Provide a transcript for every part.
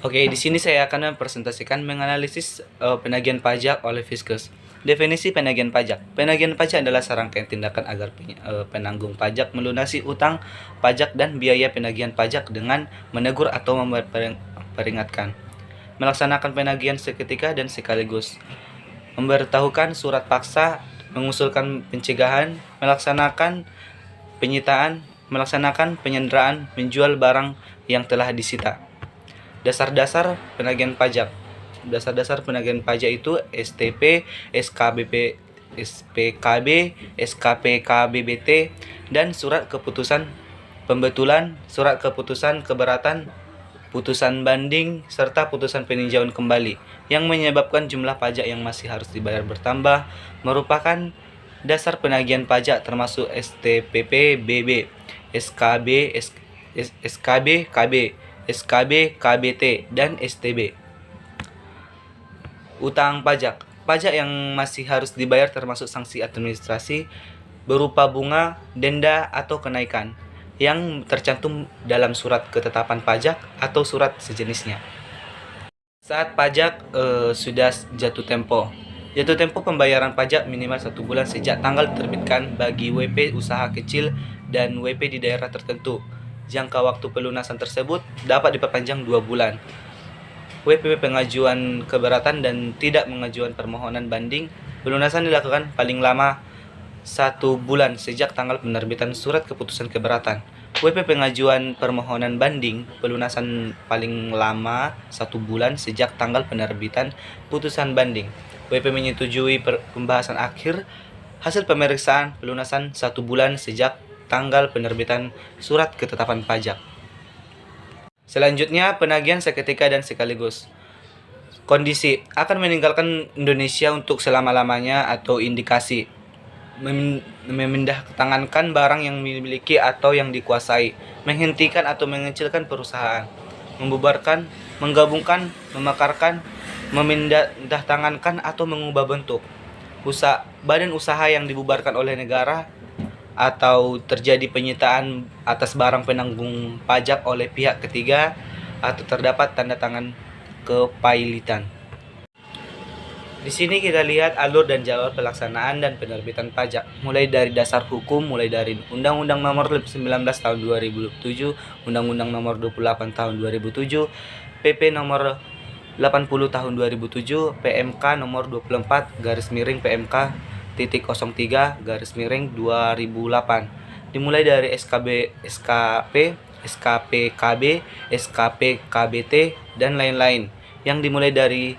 Oke, di sini saya akan mempresentasikan menganalisis penagihan pajak oleh Fiskus. Definisi penagihan pajak. Penagihan pajak adalah serangkaian tindakan agar penanggung pajak melunasi utang pajak dan biaya penagihan pajak dengan menegur atau memperingatkan, melaksanakan penagihan seketika dan sekaligus, memberitahukan surat paksa, mengusulkan pencegahan, melaksanakan penyitaan, melaksanakan penyanderaan, menjual barang yang telah disita. Dasar-dasar penagihan pajak. Dasar-dasar penagihan pajak itu STP, SKBP, SPKB, SKPKBBT, dan surat keputusan pembetulan, surat keputusan keberatan, putusan banding, serta putusan peninjauan kembali yang menyebabkan jumlah pajak yang masih harus dibayar bertambah merupakan dasar penagihan pajak termasuk STPP BB, SKB, SKB KB, SKB, KBT, dan STB. Utang pajak. Pajak yang masih harus dibayar termasuk sanksi administrasi berupa bunga, denda, atau kenaikan yang tercantum dalam surat ketetapan pajak atau surat sejenisnya. Saat pajak sudah jatuh tempo. Jatuh tempo pembayaran pajak minimal 1 bulan sejak tanggal diterbitkan bagi WP usaha kecil dan WP di daerah tertentu. Jangka waktu pelunasan tersebut dapat diperpanjang 2 bulan. WP pengajuan keberatan dan tidak mengajukan permohonan banding, pelunasan dilakukan paling lama 1 bulan sejak tanggal penerbitan surat keputusan keberatan. WP pengajuan permohonan banding, pelunasan paling lama 1 bulan sejak tanggal penerbitan putusan banding. WP menyetujui pembahasan akhir hasil pemeriksaan, pelunasan 1 bulan sejak tanggal penerbitan surat ketetapan pajak. Selanjutnya, penagihan seketika dan sekaligus. Kondisi akan meninggalkan Indonesia untuk selama-lamanya atau indikasi memindahtangankan barang yang dimiliki atau yang dikuasai, menghentikan atau mengecilkan perusahaan, membubarkan, menggabungkan, memekarkan, memindahtangankan atau mengubah bentuk badan usaha yang dibubarkan oleh negara, atau terjadi penyitaan atas barang penanggung pajak oleh pihak ketiga, atau terdapat tanda tangan kepailitan. Di sini kita lihat alur dan jadwal pelaksanaan dan penerbitan pajak, mulai dari dasar hukum, mulai dari Undang-Undang Nomor 19 Tahun 2007, Undang-Undang Nomor 28 Tahun 2007, PP Nomor 80 Tahun 2007, PMK Nomor 24 PMK _03 2008, dimulai dari SKP, SKPKB, SKPKBT, dan lain-lain, yang dimulai dari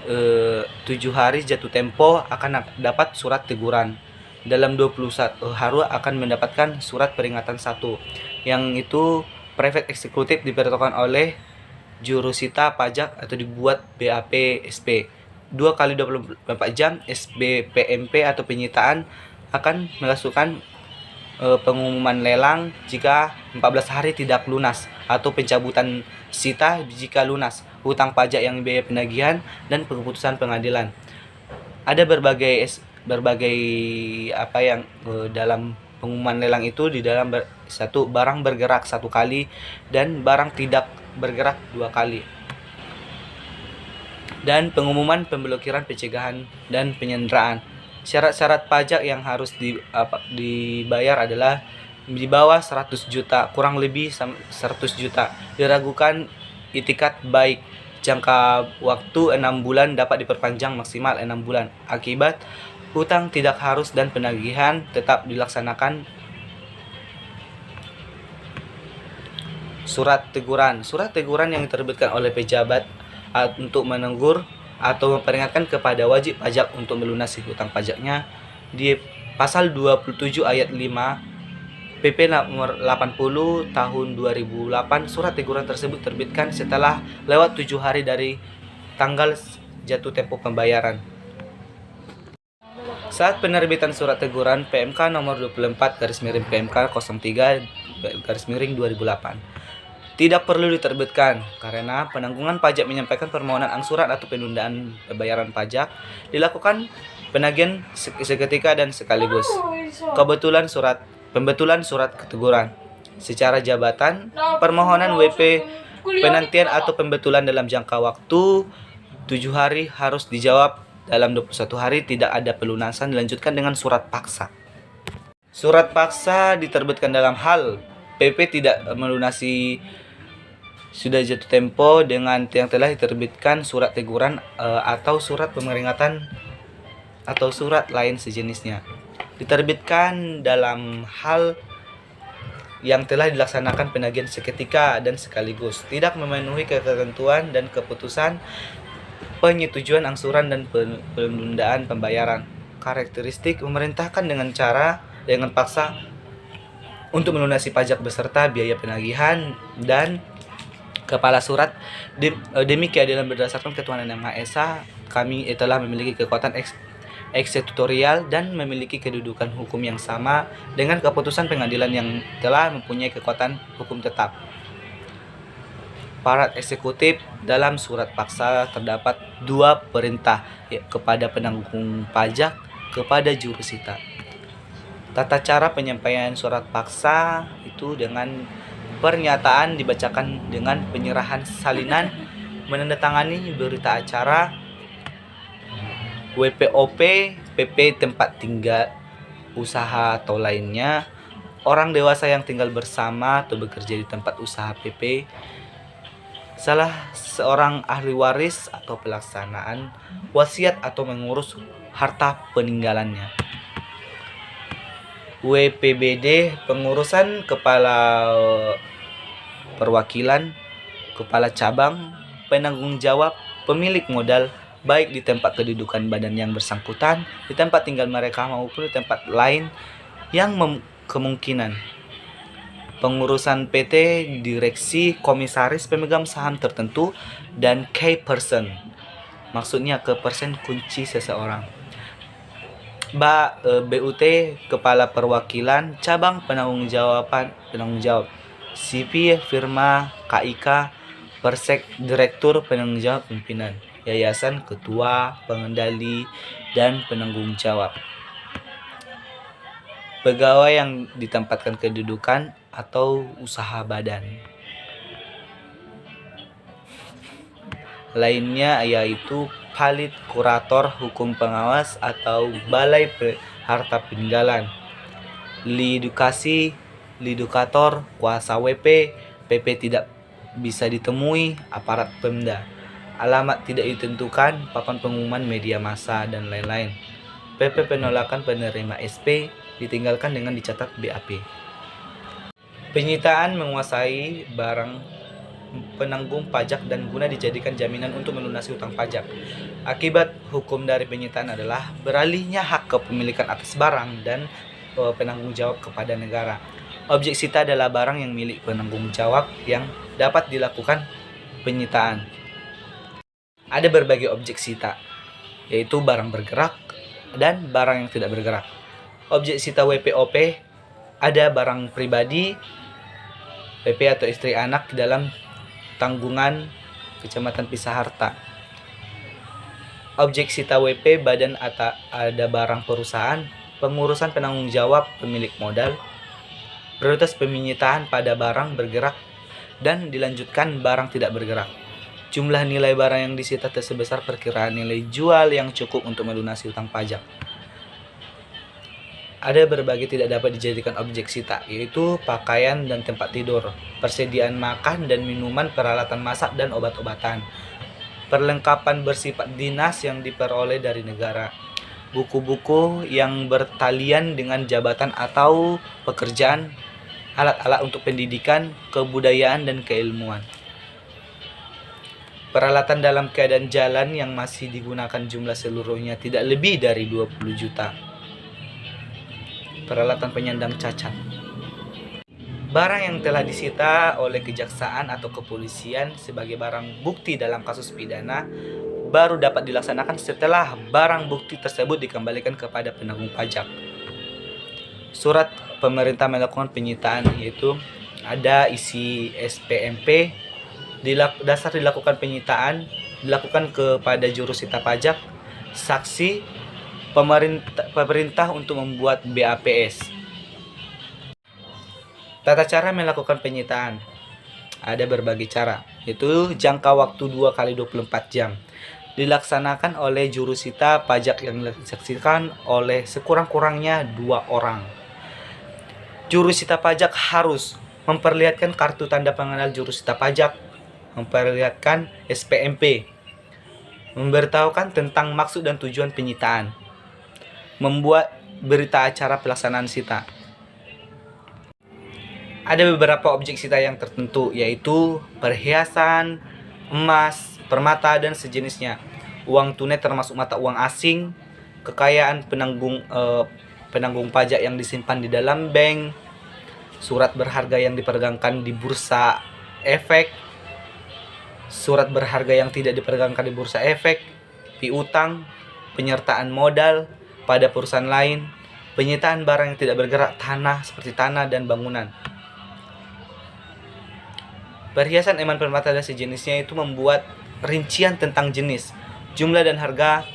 7 hari jatuh tempo akan dapat surat teguran. Dalam 21 hari akan mendapatkan surat peringatan 1, yang itu private eksekutif diperintahkan oleh jurusita pajak atau dibuat BAP SP. 2 kali 24 jam SBPMP atau penyitaan akan melakukan pengumuman lelang jika 14 hari tidak lunas, atau pencabutan sita jika lunas hutang pajak yang biaya penagihan, dan keputusan pengadilan. Ada berbagai dalam pengumuman lelang itu, di dalam satu barang bergerak 1 kali dan barang tidak bergerak 2 kali. Dan pengumuman pemblokiran, pencegahan, dan penyanderaan. Syarat-syarat pajak yang harus dibayar adalah di bawah 100 juta, kurang lebih 100 juta. Diragukan itikat baik. Jangka waktu 6 bulan dapat diperpanjang maksimal 6 bulan. Akibat hutang tidak harus dan penagihan tetap dilaksanakan. Surat teguran. Surat teguran yang diterbitkan oleh pejabat untuk menegur atau memperingatkan kepada wajib pajak untuk melunasi hutang pajaknya. Di pasal 27 ayat 5 PP nomor 80 tahun 2008, surat teguran tersebut terbitkan setelah lewat 7 hari dari tanggal jatuh tempo pembayaran. Saat penerbitan surat teguran, PMK nomor 24 PMK 03 2008 tidak perlu diterbitkan karena penanggungan pajak menyampaikan permohonan angsuran atau penundaan pembayaran pajak dilakukan penagihan seketika dan sekaligus. Pembetulan surat keteguran secara jabatan, permohonan WP Penantian atau pembetulan dalam jangka waktu 7 hari harus dijawab dalam 21 hari, tidak ada pelunasan, dilanjutkan dengan surat paksa. Surat paksa diterbitkan dalam hal PP tidak melunasi sudah jatuh tempo dengan yang telah diterbitkan surat teguran atau surat pemeringatan atau surat lain sejenisnya. Diterbitkan dalam hal yang telah dilaksanakan penagihan seketika dan sekaligus, tidak memenuhi ketentuan dan keputusan penyetujuan angsuran dan penundaan pembayaran. Karakteristik memerintahkan dengan paksa untuk melunasi pajak beserta biaya penagihan dan kepala surat. Demi keadilan berdasarkan ketuhanan yang Maha Esa, kami telah memiliki kekuatan eksekutorial dan memiliki kedudukan hukum yang sama dengan keputusan pengadilan yang telah mempunyai kekuatan hukum tetap. Parat eksekutif. Dalam surat paksa terdapat 2 perintah, kepada penanggung pajak, kepada jurusita. Tata cara penyampaian surat paksa itu dengan pernyataan dibacakan dengan penyerahan salinan, menandatangani berita acara, WPOP, PP tempat tinggal, usaha atau lainnya, orang dewasa yang tinggal bersama atau bekerja di tempat usaha PP, salah seorang ahli waris atau pelaksanaan wasiat atau mengurus harta peninggalannya. WPBD, pengurusan kepala perwakilan, kepala cabang, penanggung jawab, pemilik modal, baik di tempat kedudukan badan yang bersangkutan, di tempat tinggal mereka maupun di tempat lain yang kemungkinan. Pengurusan PT, direksi, komisaris, pemegang saham tertentu, dan key person, maksudnya ke persen kunci seseorang. BUT, kepala perwakilan, cabang, penanggung jawab, CV, firma, KIK, persek, direktur, penanggung jawab, pimpinan, yayasan, ketua, pengendali, dan penanggung jawab. Pegawai yang ditempatkan kedudukan atau usaha badan lainnya yaitu palit, kurator, hukum pengawas atau balai harta peninggalan, lidukasi, lidukator, kuasa WP, PP tidak bisa ditemui, aparat Pemda, alamat tidak ditentukan, papan pengumuman media massa, dan lain-lain. PP penolakan penerima SP ditinggalkan dengan dicatat BAP. Penyitaan menguasai barang penanggung pajak dan guna dijadikan jaminan untuk melunasi utang pajak. Akibat hukum dari penyitaan adalah beralihnya hak kepemilikan atas barang dan penanggung jawab kepada negara. Objek sita adalah barang yang milik penanggung jawab yang dapat dilakukan penyitaan. Ada berbagai objek sita, yaitu barang bergerak dan barang yang tidak bergerak. Objek sita WPOP ada barang pribadi, PP atau istri anak di dalam tanggungan Kecamatan Pisaharta. Objek sita WP badan atau ada barang perusahaan, pengurusan penanggung jawab pemilik modal, prioritas penyitaan pada barang bergerak dan dilanjutkan barang tidak bergerak. Jumlah nilai barang yang disita sebesar perkiraan nilai jual yang cukup untuk melunasi utang pajak. Ada berbagai tidak dapat dijadikan objek sita, yaitu pakaian dan tempat tidur, persediaan makan dan minuman, peralatan masak dan obat-obatan, perlengkapan bersifat dinas yang diperoleh dari negara, buku-buku yang bertalian dengan jabatan atau pekerjaan, alat-alat untuk pendidikan, kebudayaan, dan keilmuan. Peralatan dalam keadaan jalan yang masih digunakan jumlah seluruhnya tidak lebih dari 20 juta. Peralatan penyandang cacat. Barang yang telah disita oleh kejaksaan atau kepolisian sebagai barang bukti dalam kasus pidana baru dapat dilaksanakan setelah barang bukti tersebut dikembalikan kepada penanggung pajak. Surat pemerintah melakukan penyitaan yaitu ada isi SPMP, dasar dilakukan penyitaan dilakukan kepada jurusita pajak, saksi, pemerintah untuk membuat BAPS. Tata cara melakukan penyitaan. Ada berbagai cara. Itu jangka waktu 2 kali 24 jam. Dilaksanakan oleh jurusita pajak yang disaksikan oleh sekurang-kurangnya 2 orang. Jurusita pajak harus memperlihatkan kartu tanda pengenal jurusita pajak, memperlihatkan SPMP, memberitahukan tentang maksud dan tujuan penyitaan, membuat berita acara pelaksanaan sita. Ada beberapa objek sita yang tertentu, yaitu perhiasan, emas, permata, dan sejenisnya. Uang tunai termasuk mata uang asing, kekayaan penanggung pajak yang disimpan di dalam bank, surat berharga yang diperdagangkan di bursa efek, surat berharga yang tidak diperdagangkan di bursa efek, piutang, penyertaan modal pada perusahaan lain, penyitaan barang yang tidak bergerak tanah seperti tanah dan bangunan. Perhiasan, emas, permata, dan sejenisnya itu membuat rincian tentang jenis, jumlah, dan harga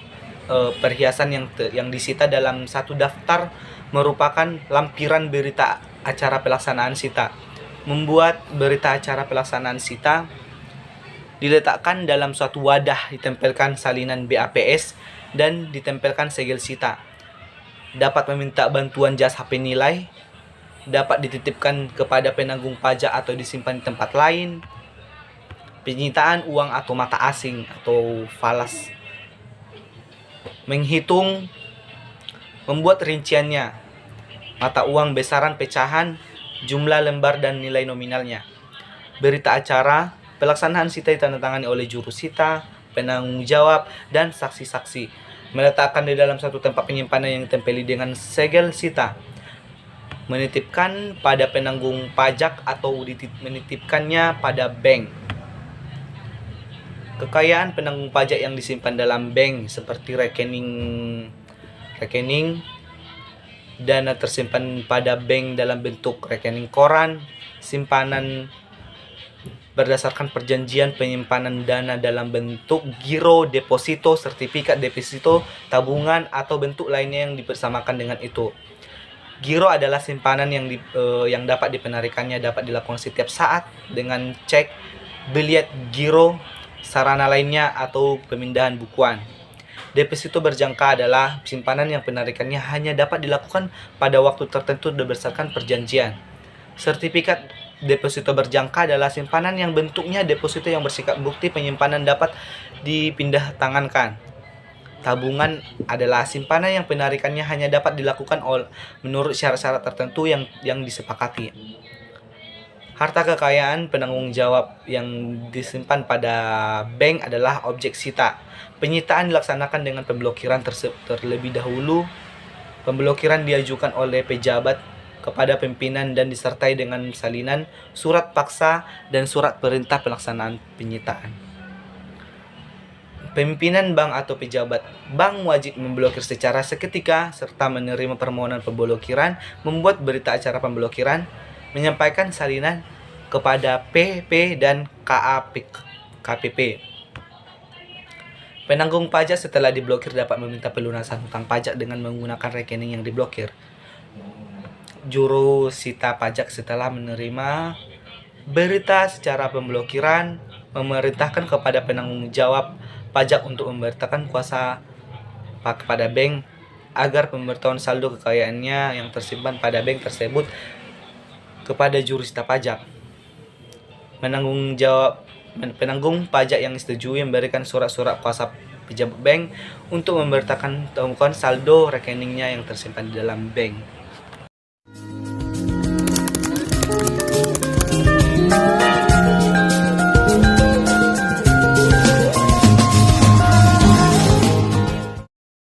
perhiasan yang disita dalam satu daftar merupakan lampiran berita acara pelaksanaan sita. Membuat berita acara pelaksanaan sita diletakkan dalam suatu wadah, ditempelkan salinan BAPS dan ditempelkan segel sita. Dapat meminta bantuan jas HP nilai, dapat dititipkan kepada penanggung pajak atau disimpan di tempat lain. Penyitaan uang atau mata asing atau falas. Menghitung, membuat rinciannya, mata uang, besaran pecahan, jumlah lembar, dan nilai nominalnya. Berita acara pelaksanaan sita ditandatangani oleh jurusita, penanggung jawab, dan saksi-saksi. Meletakkan di dalam satu tempat penyimpanan yang ditempeli dengan segel sita. Menitipkan pada penanggung pajak atau menitipkannya pada bank. Kekayaan penanggung pajak yang disimpan dalam bank seperti rekening, dana tersimpan pada bank dalam bentuk rekening koran, simpanan berdasarkan perjanjian penyimpanan dana dalam bentuk giro, deposito, sertifikat deposito, tabungan, atau bentuk lainnya yang dibersamakan dengan itu. Giro adalah simpanan yang dapat dipenarikannya dapat dilakukan setiap saat dengan cek, biliet giro, sarana lainnya, atau pemindahan bukuan. Deposito berjangka adalah simpanan yang penarikannya hanya dapat dilakukan pada waktu tertentu berdasarkan perjanjian. Sertifikat deposito berjangka adalah simpanan yang bentuknya deposito yang bersikap bukti penyimpanan dapat dipindah tangankan. Tabungan adalah simpanan yang penarikannya hanya dapat dilakukan menurut syarat-syarat tertentu yang disepakati. Harta kekayaan penanggung jawab yang disimpan pada bank adalah objek sita. Penyitaan dilaksanakan dengan pemblokiran terlebih dahulu. Pemblokiran diajukan oleh pejabat kepada pimpinan dan disertai dengan salinan surat paksa dan surat perintah pelaksanaan penyitaan. Pimpinan bank atau pejabat bank wajib memblokir secara seketika serta menerima permohonan pemblokiran, membuat berita acara pemblokiran, menyampaikan salinan kepada PP dan KPP. Penanggung pajak setelah diblokir dapat meminta pelunasan hutang pajak dengan menggunakan rekening yang diblokir. Jurusita pajak setelah menerima berita secara pemblokiran memerintahkan kepada penanggung jawab pajak untuk memberitakan kuasa kepada bank agar pemberitahuan saldo kekayaannya yang tersimpan pada bank tersebut kepada jurusita pajak. Penanggung pajak yang disetujui memberikan surat-surat kuasa pejabat bank untuk memberitakan temukan saldo rekeningnya yang tersimpan di dalam bank.